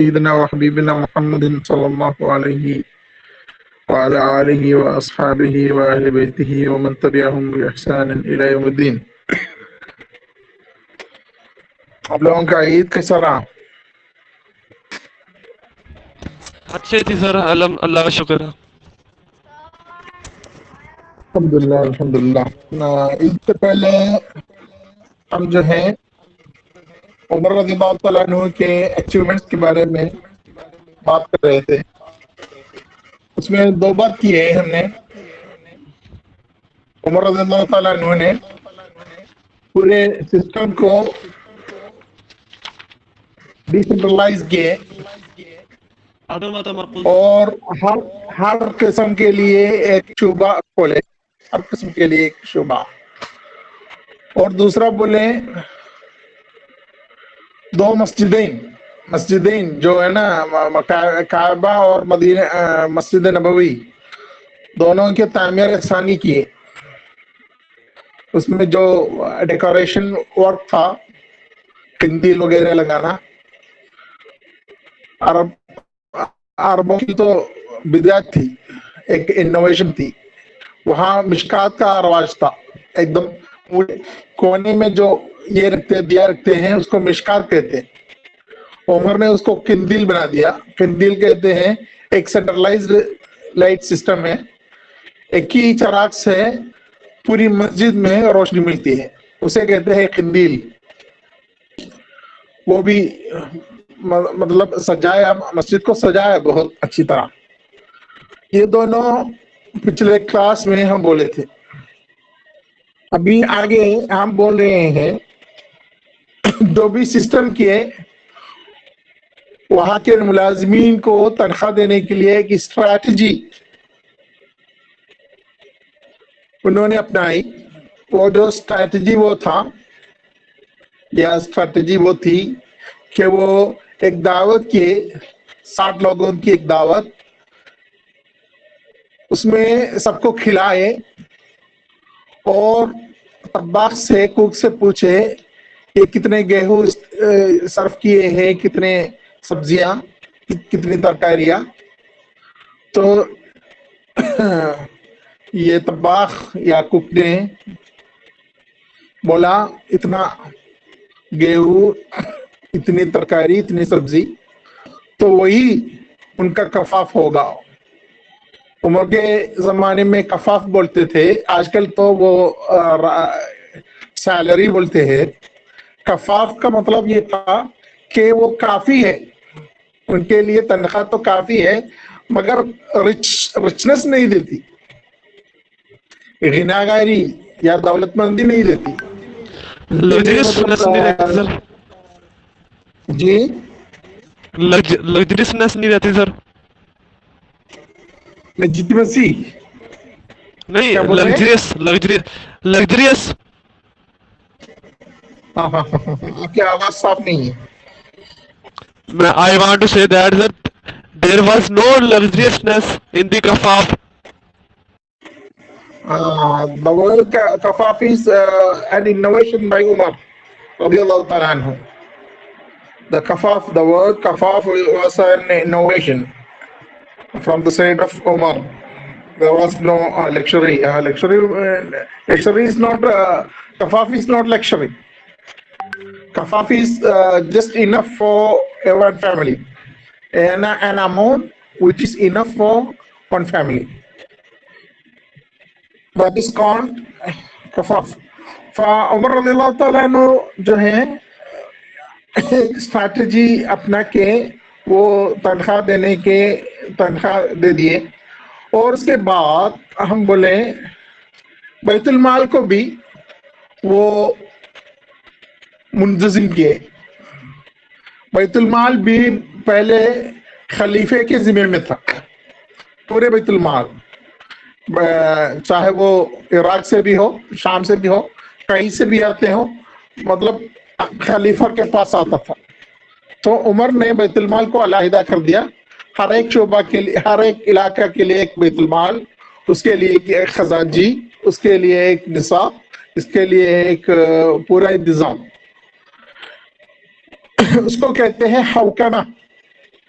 سيدنا وحبيبنا محمد صلى الله عليه وعلى آله وأصحابه وأهل بيته ومن تبعهم بإحسان إلى يوم الدين. آپ لوگوں کا عید کیسا رہا؟ اچھے تھی سر، اللہ کا شکر ہے. الحمدللہ الحمدللہ. عید سے پہلے ہم جو ہیں عمر رضی اللہ تعالیٰ عنہ کے اچیومنٹس کے بارے میں بات کر رہے تھے. اس میں دو بات کی ہے ہم نے. عمر رضی اللہ تعالیٰ عنہ نے پورے سسٹم کو ڈیسنٹرلائز کیے اور ہر قسم کے لیے ایک شعبہ کھولے، ہر قسم کے لیے ایک شعبہ. اور دوسرا بولے دو مسجدین جو ہے نا، کعبہ اور مدینہ مسجد نبوی، دونوں کے تعمیر ثانی کیے. اس میں جو ڈیکوریشن ورک تھا، قندیل وغیرہ لگانا، عربوں کی تو بدعت تھی، ایک انوویشن تھی. وہاں مشکات کا رواج تھا. ایک دم کونے میں جو یہ دیا رکھتے ہیں اس کو مشکات کہتے ہیں. عمر نے اس کو قندیل بنا دیا. قندیل کہتے ہیں ایک سینٹرلائزڈ لائٹ سسٹم ہے، ایک ہی چراغ سے پوری مسجد میں روشنی ملتی ہے، اسے کہتے ہیں قندیل. وہ بھی مطلب سجایا، مسجد کو سجایا بہت اچھی طرح. یہ دونوں پچھلے کلاس میں ہم بولے تھے. ابھی آگے ہم بول رہے ہیں جو بھی سسٹم کیے، وہاں کے ملازمین کو تنخواہ دینے کے لیے ایک اسٹریٹجی انہوں نے اپنائی. وہ جو اسٹریٹجی وہ تھا، یا اسٹریٹجی وہ تھی کہ وہ ایک دعوت کی، 60 لوگوں کی ایک دعوت، اس میں سب کو کھلائے اور طباخ سے، کوک سے پوچھے کہ کتنے گیہوں صرف کیے ہیں، کتنے سبزیاں، کتنی ترکاریاں. تو یہ طباخ یا کوک نے بولا اتنا گیہوں، اتنی ترکاری، اتنی سبزی، تو وہی ان کا کفاف ہوگا. عمر کے زمانے میں کفاف بولتے تھے، آج کل تو وہ سیلری بولتے ہیں. کفاف کا مطلب یہ تھا کہ وہ کافی ہے، ان کے لیے تنخواہ تو کافی ہے مگر رچنس نہیں دیتی، غناگاری یا دولت مندی نہیں دیتی. ان کے لیے لگژریسنس نہیں رہتی سر، جی لگژریسنس نہیں رہتی سر. لیجیٹیمیسی نہیں، کیا بول رہے ہیں؟ لگژریس. آپ کی آواز صاف نہیں ہے. I want to say that there was no luxuriousness in the kafaf. The word kafaf is an innovation by Umar radiallahu ta'ala anhu. The word kafaf was an innovation from the side of Umar. There was no luxury. Luxury is not, kafaf is not luxury. Kafaf is just enough for one family, and an amount which is enough for one family. That is called kafaf. عمر رضی اللہ تعالیٰ عنہ جو ہے strategy اپنا کے وہ تنخواہ دے دیے. اور اس کے بعد ہم بولے بیت المال کو بھی وہ منتظم کیے. بیت المال بھی پہلے خلیفے کے ذمہ میں تھا. پورے بیت المال، چاہے وہ عراق سے بھی ہو، شام سے بھی ہو، کہیں سے بھی آتے ہو، مطلب خلیفہ کے پاس آتا تھا. تو عمر نے بیت المال کو علیحدہ کر دیا. ہر ایک شعبہ کے لیے، ہر ایک علاقہ کے لیے ایک بیت المال، اس کے لیے ایک خزانجی، اس کے لیے ایک نصاب، اس کے لیے ایک پورا انتظام. اس کو کہتے ہیں حوکمہ.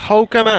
حوكمة.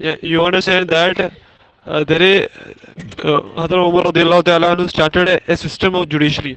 Yeah, you want to say that there is Hazrat Umar radiallahu ta'ala anhu started a system of judiciary.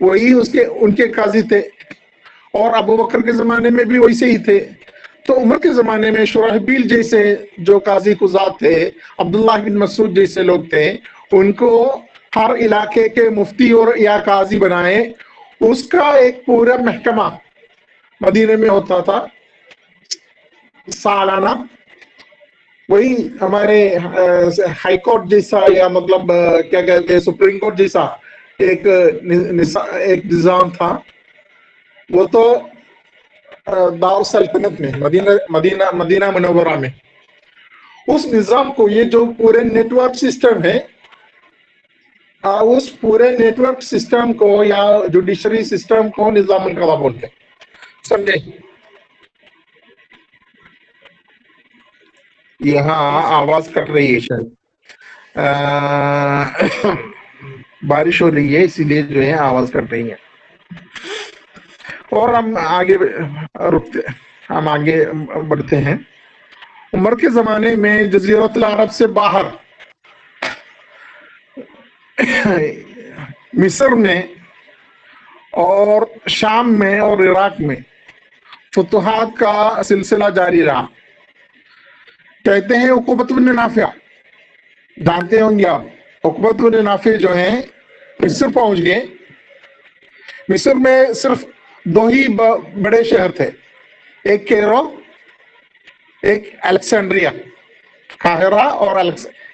وہی ان کے قاضی تھے، اور ابو بکر کے زمانے میں بھی ویسے ہی تھے. تو عمر کے زمانے میں شرحبیل جیسے جو قاضی قضات تھے، عبداللہ بن مسعود جیسے لوگ تھے، ان کو ہر علاقے کے مفتی اور یا قاضی بنائے. اس کا ایک پورا محکمہ مدینے میں ہوتا تھا سالانہ. وہی ہمارے ہائی کورٹ جیسا، یا مطلب کیا کہتے ہیں سپریم کورٹ جیسا ایک نظام تھا. وہ تو دار سلطنت میں مدینہ منورہ میں. اس نظام کو، یہ جو پورے نیٹ ورک سسٹم ہے، اس پورے نیٹ ورک سسٹم کو یا جوڈیشری سسٹم کو نظام القضاء بولتے ہیں. سمجھے؟ یہاں آواز کٹ رہی ہے شاید، بارش ہو رہی ہے اسی لیے جو ہے آواز کٹ رہی ہے. اور ہم آگے بڑھتے ہیں. عمر کے زمانے میں جزیرۃ العرب سے باہر مصر میں اور شام میں اور عراق میں فتوحات کا سلسلہ جاری رہا. کہتے ہیں عقبۃ بن نافع، جانتے ہوں گے آپ، عقبۃ بن نافع جو ہیں مصر پہنچ گئے. مصر میں صرف دو ہی بڑے شہر تھے، ایک کیرو، ایک الیکسینڈریا، قاہرہ اور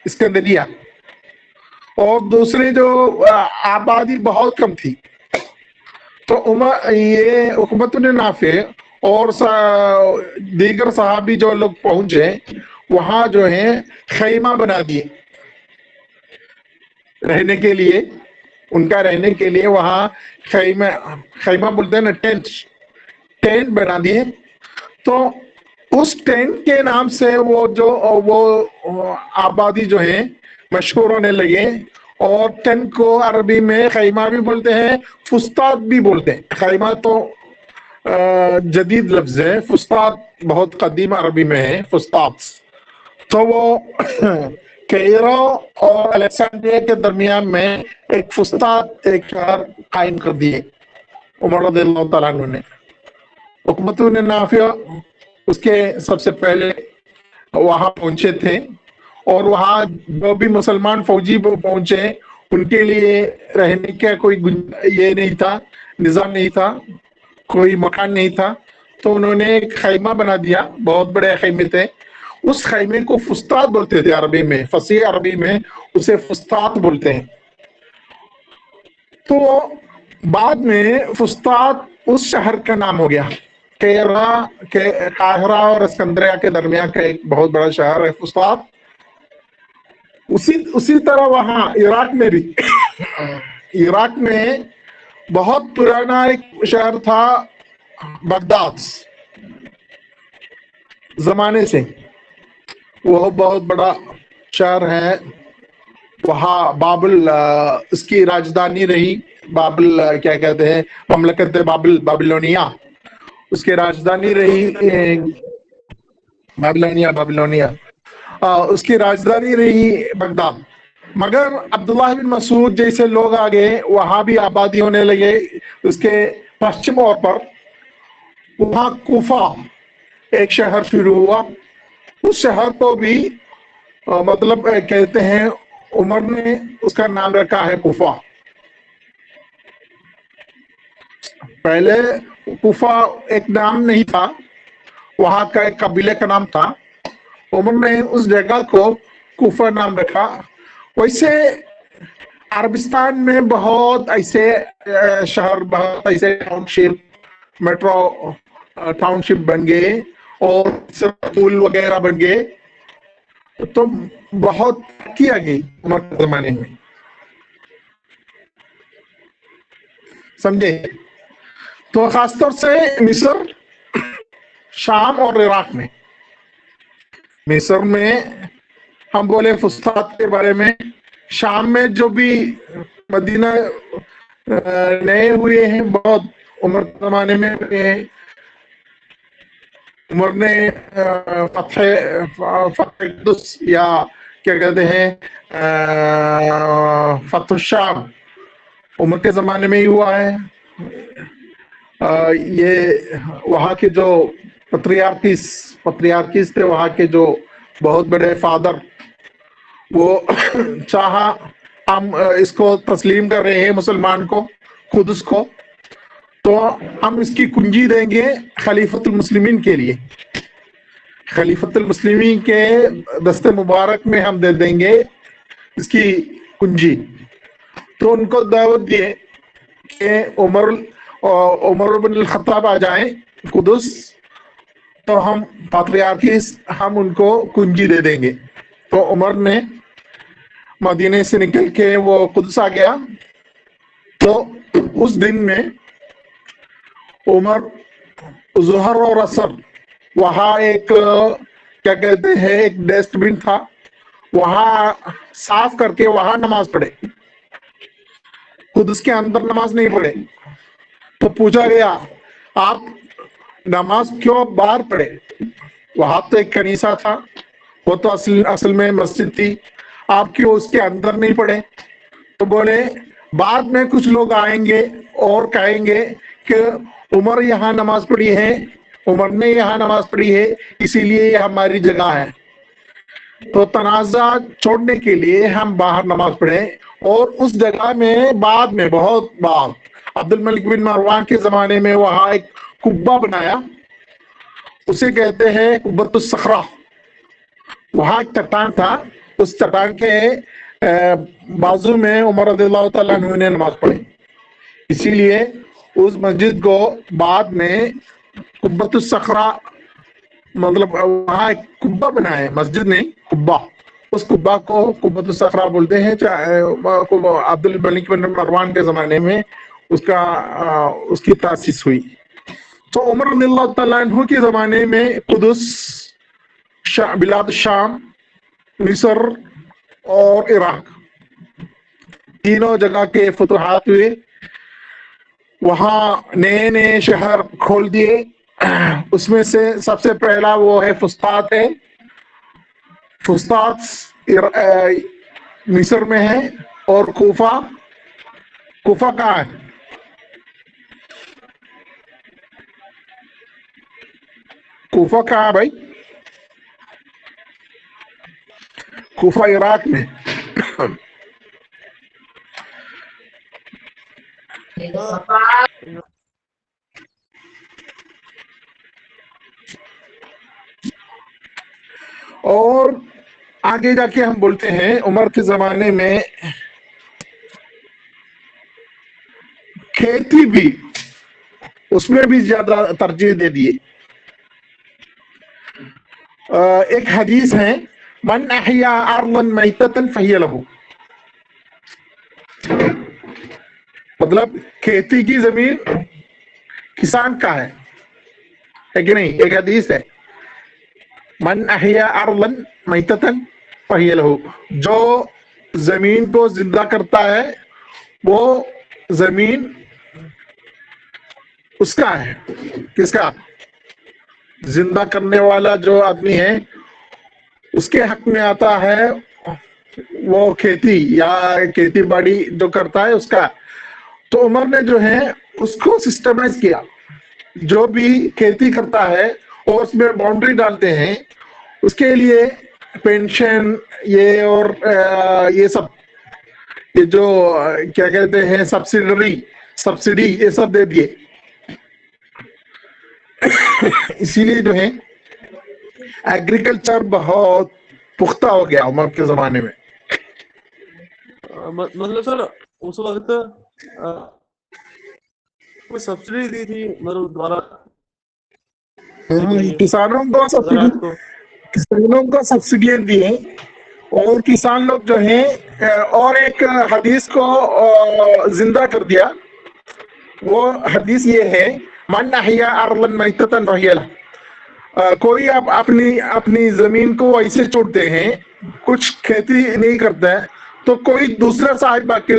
اسکندریہ. اور دوسری جو آبادی بہت کم تھی. تو یہ عقبۃ بن نافع اور دیگر صحابی جو لوگ پہنچے، وہاں جو ہے خیمہ بنا دیے رہنے کے لیے. ان کا رہنے کے لیے وہاں خیمہ بولتے ہیں نا، ٹینٹ بنا دیے. تو اس ٹینٹ کے نام سے وہ آبادی جو ہے مشہور ہونے لگے. اور ٹینٹ کو عربی میں خیمہ بھی بولتے ہیں، فسطاط بھی بولتے ہیں. خیمہ تو جدید لفظ ہے، فسطاط بہت قدیم عربی میں ہے، فسطاط. تو وہ کیرو اور الیکسینڈریا کے درمیان میں ایک فسطاط ایک شہر قائم کر دیے عمر رضی اللہ تعالیٰ عنہ نے. عقبۃ بن نافع اس کے سب سے پہلے وہاں پہنچے تھے. اور وہاں جو بھی مسلمان فوجی پہنچے، ان کے لیے رہنے کا کوئی یہ نہیں تھا، نظام نہیں تھا، کوئی مکان نہیں تھا. تو انہوں نے ایک خیمہ بنا دیا، بہت بڑے خیمے تھے. اس خیمے کو فسطاط بولتے تھے عربی میں، فصیح عربی میں اسے فسطاط بولتے ہیں. تو بعد میں فسطاط اس شہر کا نام ہو گیا. قاہرہ اور اسکندریہ کے درمیان کا ایک بہت بڑا شہر ہے فسطاط. اسی طرح وہاں عراق میں بھی، عراق میں بہت پرانا ایک شہر تھا بغداد زمانے سے. وہ بہت بڑا شہر ہے. وہاں بابل اس کی راجدھانی رہی. بابل کیا کہتے ہیں، مملکت بابلونیا، اس کی راجدھانی رہی. بابلونیا اس کی راجدھانی رہی بغداد. مگر عبداللہ بن مسعود جیسے لوگ آگے وہاں بھی آبادی ہونے لگے. اس کے پشچم اور پر وہاں کوفہ ایک شہر شروع ہوا. اس شہر کو بھی مطلب کہتے ہیں عمر نے اس کا نام رکھا ہے کوفہ. پہلے کوفہ ایک نام نہیں تھا، وہاں کا ایک قبیلے کا نام تھا. عمر نے اس جگہ کو کوفہ نام رکھا. ویسے عربستان میں بہت ایسے شہر، بہت ایسے ٹاؤن شپ، میٹرو ٹاؤن شپ بن گئے اور پول وغیرہ بن گئے. تو بہت کیا گئی عمر کے زمانے میں، سمجھے؟ تو خاص طور سے مصر، شام اور عراق میں. مصر میں ہم بولے فسطاط کے بارے میں. شام میں جو بھی مدینہ نئے ہوئے ہیں بہت عمر کے زمانے میں ہوئے ہیں. عمر نے فتح قدس یا کیا کہتے ہیں فتح الشام عمر کے زمانے میں ہی ہوا ہے. یہ وہاں کے جو پٹریارکیز تھے، وہاں کے جو بہت بڑے فادر، وہ چاہا ہم اس کو تسلیم کر رہے ہیں مسلمان کو، قدس کو، تو ہم اس کی کنجی دیں گے خلیفۃ المسلمین کے لیے. خلیفۃ المسلمین کے دست مبارک میں ہم دے دیں گے اس کی کنجی. تو ان کو دعوت دیے کہ عمر بن الخطاب آ جائیں قدس، تو ہم پاتریارکیس ہم ان کو کنجی دے دیں گے. تو عمر نے مدینے سے نکل کے وہ قدس آ گیا. تو اس دن میں عمر ظہر اور عصر وہاں ایک کیا کہتے ہیں ایک ڈسٹ بن تھا، وہاں صاف کر کے وہاں نماز پڑھے، قدس کے اندر نماز نہیں پڑھے. تو پوچھا گیا آپ نماز کیوں باہر پڑھے؟ وہاں تو ایک کنیسہ تھا، وہ تو اصل میں مسجد تھی، آپ کیوں اس کے اندر نہیں پڑھے؟ تو بولے بعد میں کچھ لوگ آئیں گے اور کہیں گے کہ عمر یہاں نماز پڑھی ہے، عمر نے یہاں نماز پڑھی ہے، اسی لیے یہ ہماری جگہ ہے. تو تنازع چھوڑنے کے لیے ہم باہر نماز پڑھیں. اور اس جگہ میں بعد میں بہت بعد عبد الملک بن مروان کے زمانے میں وہاں ایک قبہ بنایا، اسے کہتے ہیں قبۃ الصخرہ. وہاں ایک چٹان تھا، اس چٹان کے بازو میں عمر رضی اللہ تعالیٰ عنہ نے نماز پڑھی. اسی لیے اس مسجد کو بعد میں قبۃ الصخرہ، مطلب وہاں ایک قبہ بنا ہے، مسجد نہیں قبہ، اس قبہ کو قبۃ الصخرہ بولتے ہیں. عبد الملک بن مروان کے زمانے میں اس کی تاسیس ہوئی. تو عمر رضی اللہ تعالیٰ عنہ کے زمانے میں قدس، بلاد الشام، مصر اور عراق، تینوں جگہ کے فتوحات ہوئے. وہاں نئے نئے شہر کھول دیے. اس میں سے سب سے پہلا وہ ہے فسطاط ہے. فسطاط مصر میں ہے. اور کوفہ کہاں ہے؟ کوفہ کہاں بھائی؟ کوفہ عراق میں. اور آگے جا کے ہم بولتے ہیں عمر کے زمانے میں کھیتی بھی، اس میں بھی زیادہ ترجیح دے دیے. ایک حدیث ہے من احیا ارضا میتۃ فہی لہ، مطلب کھیتی کی زمین کسان کا ہے کہ نہیں؟ ایک حدیث ہے من احیا ارضا میتۃ فہی لہ، جو زمین کو زندہ کرتا ہے وہ زمین اس کا ہے. کس کا؟ زندہ کرنے والا جو آدمی ہے اس کے حق میں آتا ہے، وہ کھیتی یا کھیتی باڑی جو کرتا ہے اس کا. تو عمر نے جو ہے اس کو سسٹمائز کیا، جو بھی کھیتی کرتا ہے اور اس میں باؤنڈری ڈالتے ہیں اس کے لیے پینشن یہ اور یہ سب، یہ جو کیا کہتے ہیں سبسڈی یہ سب دے دیے. اسی لیے جو ہے ایگریکلچر بہت پختہ ہو گیا عمر کے زمانے میں. مطلب سر اس وقت کوئی سبسڈی دی تھی مطلب دوبارہ کسانوں کو سبسڈیاں دی ہیں. اور کسان لوگ جو ہیں اور ایک حدیث کو زندہ کر دیا. وہ حدیث یہ ہے من احیا ارضا میتۃ فہی لہ، کوئی آپ اپنی زمین کو ایسے چھوڑتے ہیں، کچھ کھیتی نہیں کرتا ہے، تو کوئی دوسرا صاحب آ کے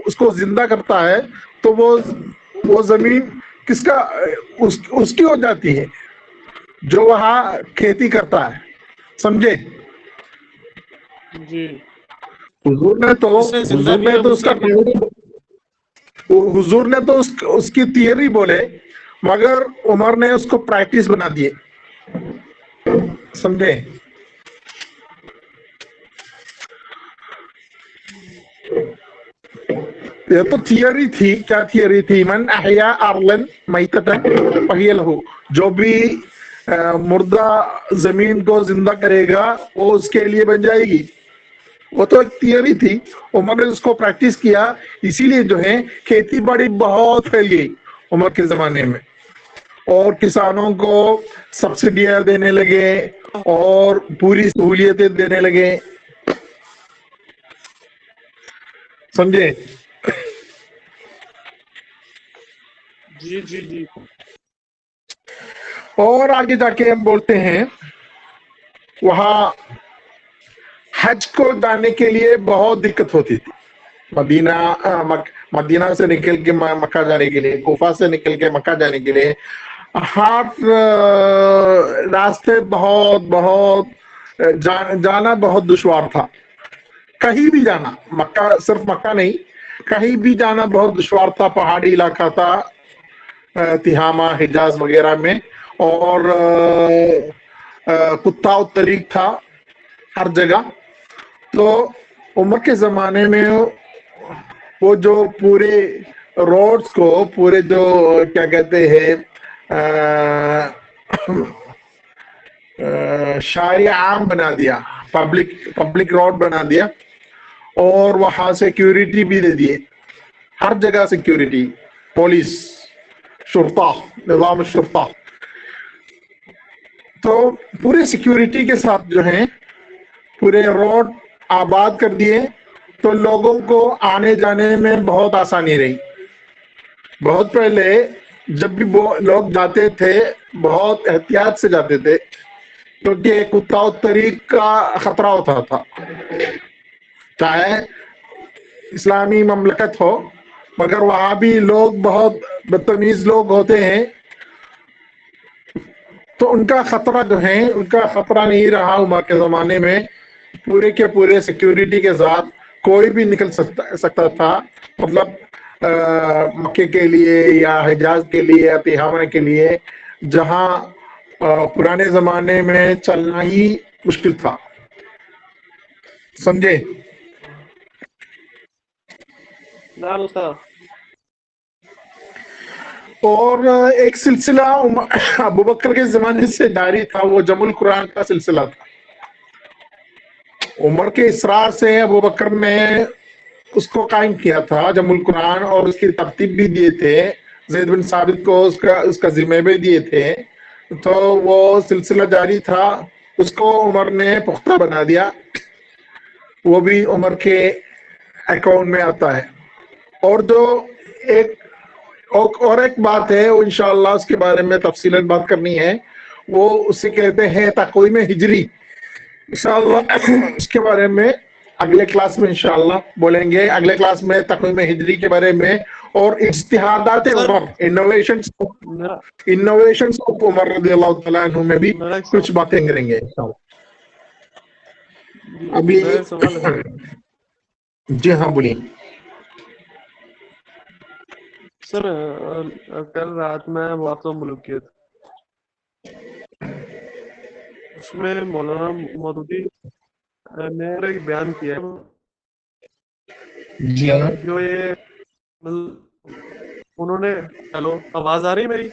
اس کو زندہ کرتا ہے تو وہ زمین کس کا؟ اس کی ہو جاتی ہے جو وہاں کھیتی کرتا ہے. سمجھے؟ جی حضور نے تو اس سے زندہ بھی ہے اس کا حضور نے تو اس کی تھیوری بولے مگر عمر نے اس کو پریکٹس بنا دیے. سمجھے؟ یہ تو تھیوری تھی. کیا تھیوری تھی؟ من احیا ارلن میتتن فہی لہ، جو بھی مردہ زمین کو زندہ کرے گا وہ اس کے لیے بن جائے گی. وہ تو ایک تھیوری تھی. عمر نے اس کو پریکٹس کیا، اسی لیے جو ہے کھیتی باڑی بہت پھیل گئی عمر کے زمانے میں، اور کسانوں کو سبسڈیاں دینے لگے اور پوری سہولیتیں دینے لگے. سمجھے؟ جی جی جی. اور آگے جا کے ہم بولتے ہیں وہاں حج کو جانے کے لیے بہت دقت ہوتی تھی. مدینہ سے نکل کے مکہ جانے کے لیے، کوفہ سے نکل کے مکہ جانے کے لیے ہاتھ راستے بہت بہت جانا بہت دشوار تھا. کہیں بھی جانا، مکہ صرف مکہ نہیں، کہیں بھی جانا بہت دشوار تھا. پہاڑی علاقہ تھا تہامہ حجاز وغیرہ میں، اور کتا و طریق تھا ہر جگہ. تو عمر کے زمانے میں وہ جو پورے روڈز کو، پورے جو کیا کہتے ہیں شارع عام بنا دیا، پبلک روڈ بنا دیا، اور وہاں سیکیورٹی بھی دے دیے. ہر جگہ سیکیورٹی، پولیس، شرطہ، نظام الشرطہ. تو پورے سیکیورٹی کے ساتھ جو ہیں پورے روڈ آباد کر دیے، تو لوگوں کو آنے جانے میں بہت آسانی رہی. بہت پہلے جب بھی لوگ جاتے تھے بہت احتیاط سے جاتے تھے، کیونکہ کتا و طریق کا خطرہ ہوتا تھا. چاہے اسلامی مملکت ہو مگر وہاں بھی لوگ بہت بدتمیز لوگ ہوتے ہیں. تو ان کا خطرہ جو ہے، ان کا خطرہ نہیں رہا عمر کے زمانے میں. پورے کے پورے سیکیورٹی کے ساتھ کوئی بھی نکل سکتا تھا. مطلب مکے کے لیے یا حجاز کے لیے یا تہامہ کے لیے، جہاں پرانے زمانے میں چلنا ہی مشکل تھا. سمجھے؟ نعم استاد. اور ایک سلسلہ ابو بکر کے زمانے سے جاری تھا، وہ جمع القرآن کا سلسلہ تھا. عمر کے اصرار سے ابو بکر نے اس کو قائم کیا تھا جمع القرآن، اور اس کی ترتیب بھی دیے تھے. زید بن ثابت کو اس کا ذمہ بھی دیے تھے. تو وہ سلسلہ جاری تھا، اس کو عمر نے پختہ بنا دیا. وہ بھی عمر کے اکاؤنٹ میں آتا ہے. اور جو ایک بات ہے، وہ انشاءاللہ اس کے بارے میں تفصیلاً بات کرنی ہے، وہ اسے کہتے ہیں تقویم ہجری. انشاءاللہ اس کے بارے میں اگلے کلاس میں انشاءاللہ بولیں گے. اگلے کلاس میں تقویم ہجری کے بارے میں اور اجتہادات سر عمر، میرا انوویشنز آف عمر رضی اللہ تعالیٰ عنہ میں بھی میرا ایک کچھ باتیں کریں گے انشاءاللہ. جی ابھی میرا ایک سوال ہے. جی ہاں بولیے. سر کل رات میں واقع ملوکیت، اس میں مولانا مودودی نے ایک بیان کیا ہے جی ہاں جو یہ انہوں نے، ہیلو آواز آ رہی ہے میری؟